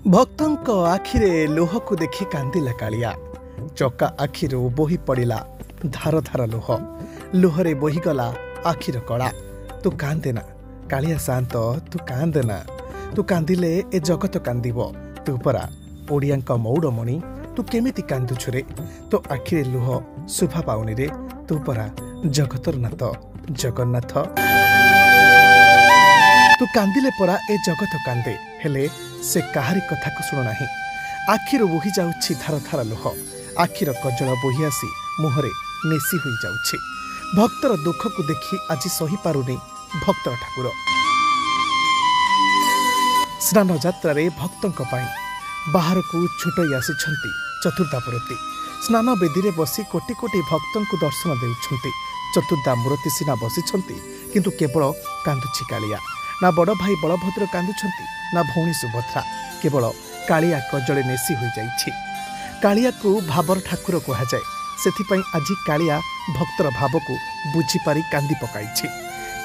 भक्तों आखिरे लुह को देखि कांदिला कालिया। चका आखिरू बोही पड़िला धार धार लुह। लुहरे बोहीगला आखिर कला। तू कांदेना कालिया शांत, तू कांदेना। तू कांदिले ए जगत कांदिब। तू परा ओडियांक मौड़मणि, तू केमिति कांदुछु रे? तो आखिरे लुह शुभा पाउनी रे। तू परा जगतर नाथ जगन्नाथ। तू कांदिले परा ए जगत कांदे, हेले से काहारी कथा को शुणु नाही। आखिर बोही जाउछि धार धार लुह। आखिर कजल बोही आसी मुहरे नेसी होई जाउछि। भक्तर दुख को देखि आज सही पारुनी भक्तर ठाकुर। स्नान यात्रा रे भक्तों बाहर को छुटई आसिछंती चतुर्धा मूर्ति। स्नान बेदी रे बसी कोटि कोटि भक्तों को दर्शन देउछंती। चतुर्धा मूर्ति सिना बसिछंती किंतु केवल कांदुछि कालिया। ना बड़ भाई बलभद्र कांदुछंती, ना भौणी सुभद्रा। केवल कालिया कजले नेसी होई जाइछि। कालिया को भावर ठाकुर कहा जाए, सेथिपई आज कालिया भक्तर भाव को बुझी पारी कांदी पकाइछि।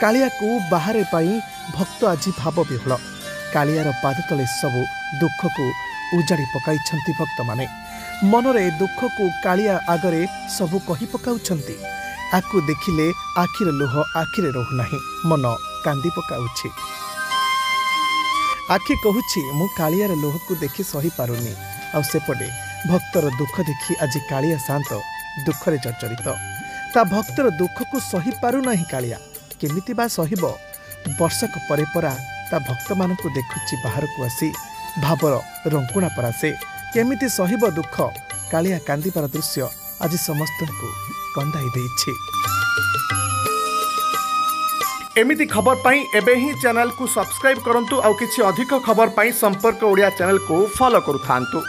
कालिया को बाहरे पाई भक्त आज भाव विह्वल। कालियार पाद तले सबु दुख को उजाड़ी पकाइछंती भक्त माने। मनरे दुख को कालिया आगरे सबु कहि पकाउछंती। आकु देखिले आखिर लुह आखिरे रहु नाही, मन कांदी पकाउछि। आखि कहुछि मु कालियार लुह को देखि सही पारुनी। आ सेपटे भक्तर दुख देखि आज कालिया शांत दुखरे जर्जरित। ता भक्तर दुख को सही पारु नाही कालिया। केमिति बा सहिब? वर्षक परे परा ता भक्त मानकु देखुछि बाहर को आसी भावर रंकुणा परा। से केमिति सहिब दुख? कालिया कांदिबार दृश्य आज समस्त को कंदाई देइछि। एमिति खबर पाई एबे ही चैनल को सब्सक्राइब करंतु। आउ किछि अधिक खबर पाई संपर्क ओडिया चैनल को फॉलो करूथांतु।